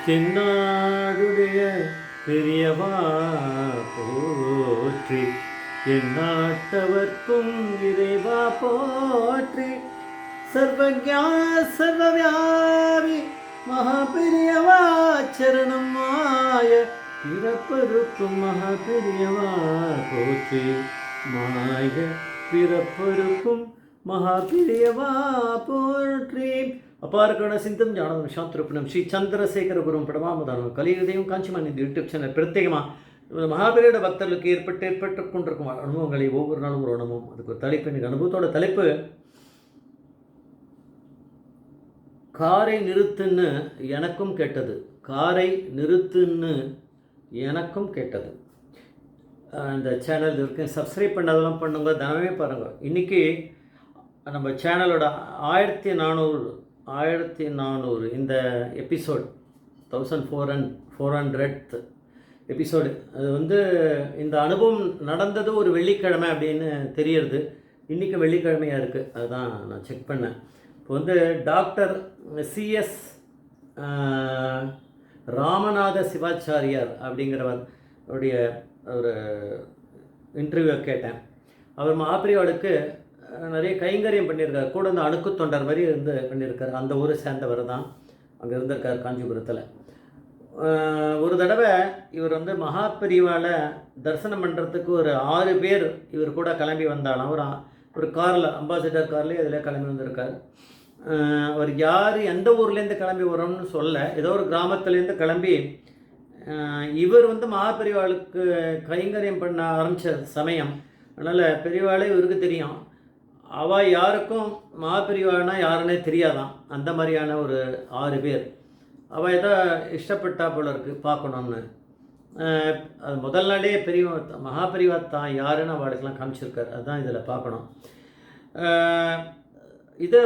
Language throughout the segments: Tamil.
தென்னாடுடைய பெரியவா போற்றி, எந்நாட்டவர்க்கும் இறைவா போற்றி, சர்வஜா சர்வவியாபி மகாபெரியவா சரணம் மாய பிறப்பருக்கும் மகாபெரியவா போற்றி, மாய பிறப்பருக்கும் மகாபெரியவா போற்றி. அபாரகண சிந்தம் ஞானம் சாந்திரப்பணம் ஸ்ரீ சந்திரசேகர குரும் படமாமதானம் கலியுதயம் காஞ்சிமான் இந்த யூடியூப் சேனல் பிரத்யேகமாக மகாபெரியோட பக்தர்களுக்கு ஏற்பட்டு கொண்டிருக்கும் அனுபவங்களை ஒவ்வொரு நாளும் ஒரு அனுபவம். அதுக்கு ஒரு தலைப்பு, எனக்கு அனுபவத்தோட தலைப்பு காரை நிறுத்துன்னு எனக்கும் கேட்டது. காரை நிறுத்துன்னு எனக்கும் கேட்டது. இந்த சேனல் இருக்கு, சப்ஸ்கிரைப் பண்ணதெல்லாம் பண்ணுங்க, தினமே பாருங்கள். இன்றைக்கி நம்ம சேனலோட 1400 இந்த எபிசோட் 1400th எபிசோடு. அது இந்த அனுபவம் நடந்தது ஒரு வெள்ளிக்கிழமை அப்படின்னு தெரியறது. இன்றைக்கி வெள்ளிக்கிழமையாக இருக்குது, அதுதான் நான் செக் பண்ணேன். இப்போ டாக்டர் சிஎஸ் ராமநாத சிவாச்சாரியார் அப்படிங்கிறவர் அவருடைய ஒரு இன்டர்வியூவை கேட்டேன். அவர் மகாபிரிவாளுக்கு நிறைய கைங்கரியம் பண்ணியிருக்கார். கூட அந்த அணுக்கு தொண்டர் மாதிரி பண்ணியிருக்கார். அந்த ஊரை சேர்ந்தவர் தான், அங்கே இருந்திருக்கார் காஞ்சிபுரத்தில். ஒரு தடவை இவர் மகாபெரிவாளை தரிசனம் பண்ணுறதுக்கு ஒரு 6 பேர் இவர் கூட கிளம்பி வந்தாலும் ஒரு காரில், அம்பாசிடர் கார்லேயே இதில் கிளம்பி வந்திருக்கார். அவர் யார் எந்த ஊர்லேருந்து கிளம்பி வரோம்னு சொல்ல, ஏதோ ஒரு கிராமத்துலேருந்து கிளம்பி இவர் மகாபெரிவாளுக்கு கைங்கரியம் பண்ண ஆரம்பித்த சமயம். அதனால் பெரியவாளே இவருக்கு தெரியும். அவள் யாருக்கும் மகாபெரிவாள்னா யாருன்னே தெரியாதான். அந்த மாதிரியான ஒரு 6 பேர். அவள் ஏதோ இஷ்டப்பட்டா போல இருக்குது பார்க்கணுன்னு. அது முதல் நாளே மகாபெரிவா தான் யாருன்னு அவளுக்கெல்லாம் காமிச்சிருக்கார். அதுதான் இதில் பார்க்கணும். இதை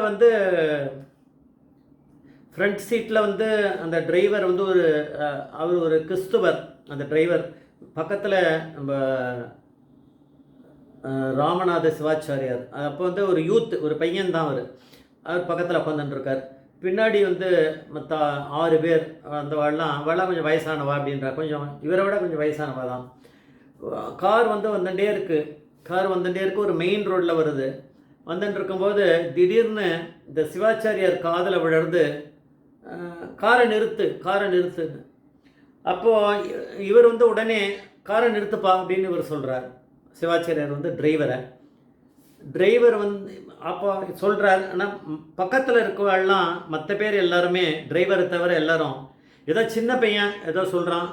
ஃப்ரண்ட் சீட்டில் அந்த டிரைவர் அவர் ஒரு கிறிஸ்துவர். அந்த டிரைவர் பக்கத்தில் நம்ம ராமநாத சிவாச்சாரியார். அப்போ ஒரு யூத், ஒரு பையன் தான் அவர் பக்கத்தில் உட்காந்துட்டுருக்கார். பின்னாடி மற்ற 6 பேர் அவள்லாம் கொஞ்சம் வயசானவா அப்படின்றா. கொஞ்சம் இவரை விட கொஞ்சம் வயசானவா தான். கார் வந்துட்டே இருக்குது. கார் வந்துட்டே இருக்குது, ஒரு மெயின் ரோட்டில் வருது. வந்துட்டு இருக்கும்போது திடீர்னு இந்த சிவாச்சாரியார் காதில் விழறது, காரை நிறுத்துன்னு. அப்போது இவர் உடனே காரை நிறுத்துப்பா அப்படின்னு இவர் சொல்கிறார். சிவாச்சாரியார் டிரைவர் அப்போ சொல்கிறார். ஆனால் பக்கத்தில் இருக்கவாள்லாம் மற்ற பேர் எல்லாருமே, டிரைவரை தவிர எல்லாரும் ஏதோ சின்ன பையன் ஏதோ சொல்கிறான்,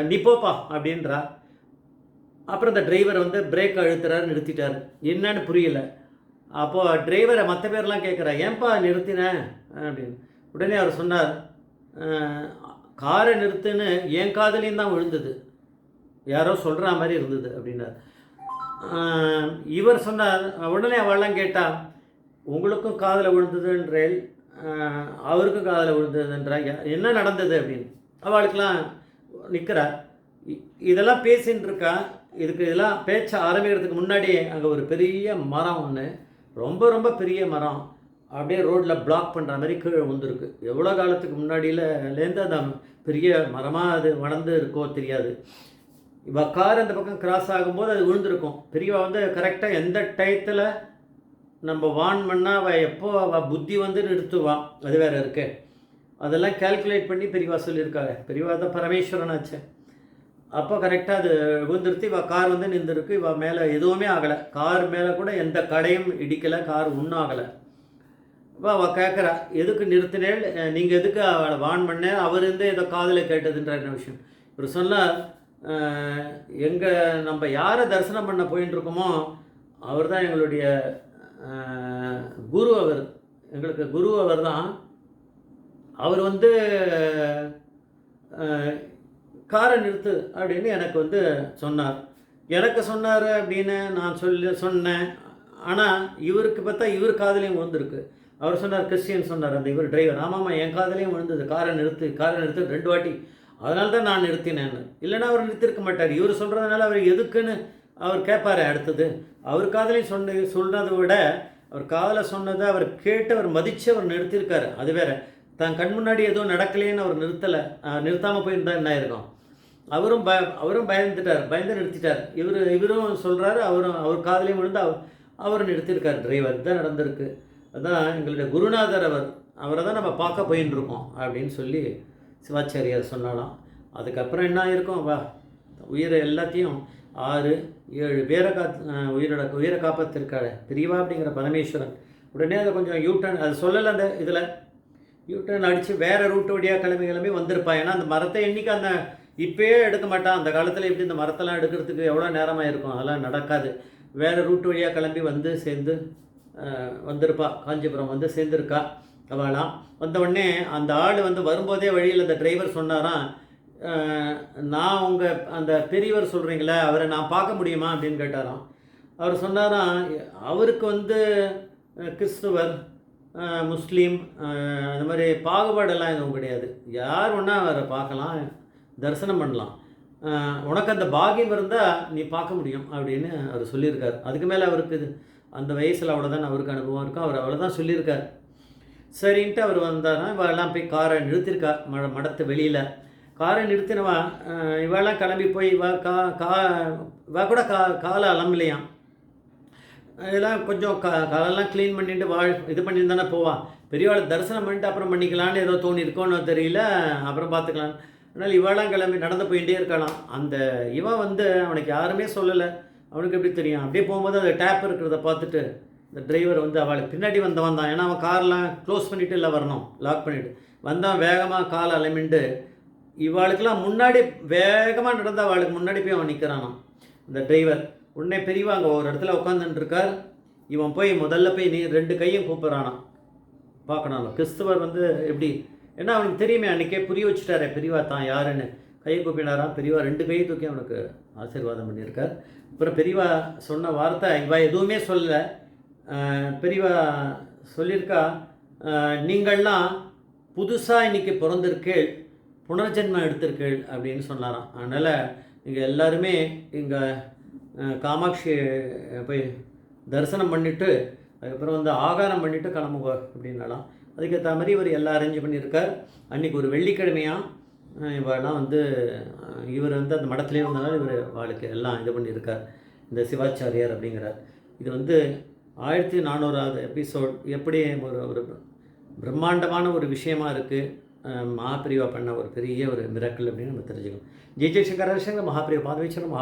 நீ போப்பா அப்படின்றா. அப்புறம் இந்த டிரைவர் பிரேக் அழுத்துறாரு, நிறுத்திட்டார். என்னன்னு புரியல. அப்போது டிரைவரை மற்ற பேர்லாம் கேட்குறா, ஏன்பா நிறுத்தினேன் அப்படின்னு. உடனே அவர் சொன்னார், காரை நிறுத்துன்னு என் காதலையும் தான் விழுந்தது, யாரோ சொல்கிற மாதிரி இருந்தது அப்படின்னார். இவர் சொன்னார். உடனே அவள்லாம் கேட்டால், உங்களுக்கும் காதில் விழுந்ததுன்றேன், அவருக்கும் காதில் விழுந்ததுன்றா, என்ன நடந்தது அப்படின்னு. அவளுக்கெல்லாம் நிற்கிறார். இதெல்லாம் பேசின்னு இருக்கா. இதெல்லாம் பேச்ச ஆரம்பிக்கிறதுக்கு முன்னாடி அங்கே ஒரு பெரிய மரம் ஒன்று, ரொம்ப ரொம்ப பெரிய மரம், அப்படியே ரோட்டில் பிளாக் பண்ணுற மாதிரி கீழே வந்துருக்கு. எவ்வளோ காலத்துக்கு முன்னாடியிலேருந்து அந்த பெரிய மரமாக அது வளர்ந்து இருக்கோ தெரியாது. இவ கார் அந்த பக்கம் கிராஸ் ஆகும்போது அது விழுந்திருக்கும். பெரியவா கரெக்டாக எந்த டயத்தில் நம்ம வான் பண்ணால் அவள் எப்போ அவள் புத்தி நிறுத்துவான், அது வேறு இருக்கு. அதெல்லாம் கேல்குலேட் பண்ணி பெரியவா சொல்லியிருக்காங்க. பெரியவா தான் பரமேஸ்வரனாச்சு. அப்போ கரெக்டாக அது விழுந்துருத்து. இவள் கார் நின்றுருக்கு. இவள் மேலே எதுவுமே ஆகலை. கார் மேலே கூட எந்த கடையும் இடிக்கலை, கார் ஒன்றும் ஆகலை. இப்போ அவள் கேட்குறா, எதுக்கு நிறுத்தினேன், நீங்கள் எதுக்கு அவளை வான் பண்ணேன், அவர் ஏதோ காதில் கேட்டதுன்ற விஷயம். இவர் சொன்னார், நம்ம யாரை தரிசனம் பண்ண போயின்னு இருக்கோமோ அவர் தான் எங்களுடைய குரு. எங்களுக்கு குரு அவர் தான். அவர் காரை நிறுத்து அப்படின்னு எனக்கு சொன்னார். எனக்கு சொன்னார் அப்படின்னு நான் சொன்னேன். ஆனால் இவருக்கு பார்த்தா இவர் காதலையும் விழுந்திருக்கு. அவர் சொன்னார், கிறிஸ்டியன் சொன்னார் அந்த இவர் டிரைவர். ஆமாம்மா, என் காதலையும் விழுந்தது, காரை நிறுத்து 2 வாட்டி, அதனால தான் நான் நிறுத்தினேன்னு. இல்லைன்னா அவர் நிறுத்திருக்க மாட்டார். இவர் சொல்கிறதுனால அவர் எதுக்குன்னு அவர் கேட்பார். அடுத்தது அவர் காதலையும் சொன்னதை விட அவர் காதலை சொன்னதை அவர் கேட்டு அவர் மதித்து அவர் நிறுத்தியிருக்காரு. அது வேறு. தன் கண் முன்னாடி எதுவும் நடக்கலேன்னு அவர் நிறுத்தாமல் போயிருந்தா என்ன ஆயிருக்கும். அவரும் பயந்துட்டார், பயந்து நிறுத்திட்டார். இவரும் சொல்கிறாரு, அவர் காதலையும் விழுந்து அவரும் நிறுத்தியிருக்கார் டிரைவர். இதுதான் நடந்திருக்கு. அதான் எங்களுடைய குருநாதர் அவரை தான் நம்ம பார்க்க போயின்னு இருக்கோம் அப்படின்னு சொல்லி சிவாச்சாரியார் சொன்னாலாம். அதுக்கப்புறம் என்ன ஆயிருக்கும், உயிரை எல்லாத்தையும் 6, 7 பேரை உயிரை காப்பாற்றிருக்காரு பெரியவா அப்படிங்கிற பரமேஸ்வரன். உடனே அதை கொஞ்சம் யூட்டர்ன் அது சொல்லலை, அந்த இதில் யூட்டர்ன் அடித்து வேறு ரூட்டு வழியாக கிளம்பி வந்திருப்பான். ஏன்னா அந்த மரத்தை எண்ணிக்கை இப்போயே எடுக்க மாட்டான். அந்த காலத்தில் இப்படி இந்த மரத்தெல்லாம் எடுக்கிறதுக்கு எவ்வளோ நேரமாக இருக்கும், அதெல்லாம் நடக்காது. வேறு ரூட்டு வழியாக கிளம்பி வந்திருப்பா. காஞ்சிபுரம் வந்து சேர்ந்துருக்கா அவளாம். வந்தவுடனே அந்த ஆள் வரும்போதே வழியில் அந்த டிரைவர் சொன்னாராம், நான் உங்கள் அந்த பெரியவர் சொல்கிறீங்களே அவரை நான் பார்க்க முடியுமா அப்படின்னு கேட்டாராம். அவர் சொன்னாராம், அவருக்கு கிறிஸ்துவர், முஸ்லீம், அந்த மாதிரி பாகுபாடெல்லாம் எதுவும் கிடையாது. யார் ஒன்றா அவரை பார்க்கலாம், தரிசனம் பண்ணலாம். உனக்கு அந்த பாகியம் இருந்தால் நீ பார்க்க முடியும் அப்படின்னு அவர் சொல்லியிருக்கார். அதுக்கு மேலே அவருக்கு அந்த வயசில் அவ்வளோதான் அவருக்கு அனுபவம் இருக்கும். அவர் அவ்வளோதான் சொல்லியிருக்கார். சரின்ட்டு அவர் வந்தார்னா இவெல்லாம் போய் காரை நிறுத்தியிருக்கா மடத்து வெளியில். காரை நிறுத்தினவா இவெல்லாம் கிளம்பி போய் இவ கூட காலை அலம்பலையாம். இதெல்லாம் கொஞ்சம் காலெல்லாம் க்ளீன் பண்ணிட்டு இது பண்ணிட்டு தானே போவான். பெரியவாளை தரிசனம் பண்ணிட்டு அப்புறம் பண்ணிக்கலான்னு ஏதோ தோணி இருக்கோன்னு தெரியல, அப்புறம் பார்த்துக்கலாம். அதனால் இவெல்லாம் கிளம்பி நடந்து போயிட்டே இருக்கலாம். அந்த அவனுக்கு யாருமே சொல்லலை. அவனுக்கு எப்படி தெரியும்? அப்படியே போகும்போது அந்த டேப் இருக்கிறத பார்த்துட்டு இந்த டிரைவர் அவளுக்கு பின்னாடி வந்தவன் தான். ஏன்னா அவன் கார்லாம் க்ளோஸ் பண்ணிவிட்டு இல்லை வரணும், லாக் பண்ணிவிட்டு வந்தான். வேகமாக காலை அலமிண்டு இவாளுக்கெல்லாம் முன்னாடி வேகமாக நடந்து அவளுக்கு முன்னாடி போய் அவன் நிற்கிறானான் இந்த டிரைவர். உடனே பெரியவா அங்கே ஒரு இடத்துல உட்காந்துட்டுருக்கார். இவன் போய் முதல்ல போய் நீ 2 கையும் கூப்பிட்றானான். பார்க்கணும் கிறிஸ்துவர் எப்படி, ஏன்னா அவனுக்கு தெரியுமே, அன்றைக்கே புரிய வச்சுட்டாரே பெரியவா தான் யாருன்னு. கையை கூப்பினாராம். பெரியவா 2 கையை தூக்கி அவனுக்கு ஆசீர்வாதம் பண்ணியிருக்கார். அப்புறம் பெரியவா சொன்ன வார்த்தை இவா எதுவுமே சொல்லலை. பெரியவா சொல்லியிருக்கா, நீங்கள்லாம் புதுசாக இன்றைக்கி பிறந்திருக்கேள், புனர்ஜென்மம் எடுத்திருக்கேள் அப்படின்னு சொன்னாராம். அதனால் நீங்கள் எல்லாருமே இங்கே காமாட்சி போய் தரிசனம் பண்ணிவிட்டு அதுக்கப்புறம் ஆகாரம் பண்ணிவிட்டு கிளம்புங்க அப்படின்னாலாம். அதுக்கேற்ற மாதிரி இவர் எல்லாம் அரேஞ்ச் பண்ணியிருக்கார். அன்றைக்கி ஒரு வெள்ளிக்கிழமையாக இவெல்லாம் இவர் அந்த மடத்துலேயே இருந்தனால இவர் வாழ்க்கை எல்லாம் இது பண்ணியிருக்கார் இந்த சிவாச்சாரியார் அப்படிங்கிறார். இது 1400வது எபிசோட். எப்படி ஒரு பிரம்மாண்டமான ஒரு விஷயமா இருக்குது, மகாபிரிவா பண்ண ஒரு பெரிய ஒரு மிராக்கிள் அப்படின்னு நம்ம தெரிஞ்சுக்கணும். ஜெய் ஜெய்சங்கர மகாபிரிவா பாதவீச்சரம்.